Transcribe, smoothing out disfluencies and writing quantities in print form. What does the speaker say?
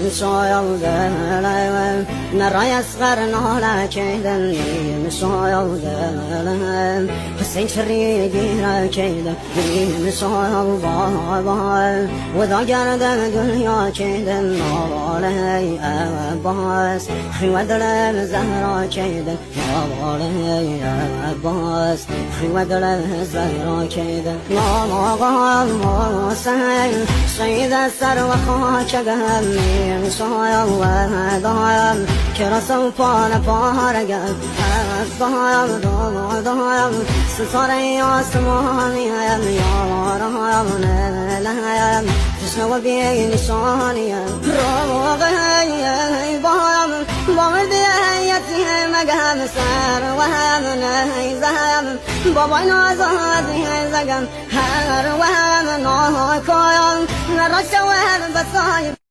مسايا نرى يصغر نهلا كيدا مسايا حسين شريدي كيدا مسايا وذا جرد دنيا كيدا نالي أباس ودل زهرا كيدا نالي أباس ودل زهرا كيدا نالي سيد السر وخاك قهمي صايا ودايم كرسو فانا فارقم ضايم ضايم ستاري آسماني يا رايم نلايم تسنو بيني شاني روغي بايم بامدي هيتي مقام سر وهم نهيزم بابا نازادي زقم هر وهم ناكايم نرشوه بصايم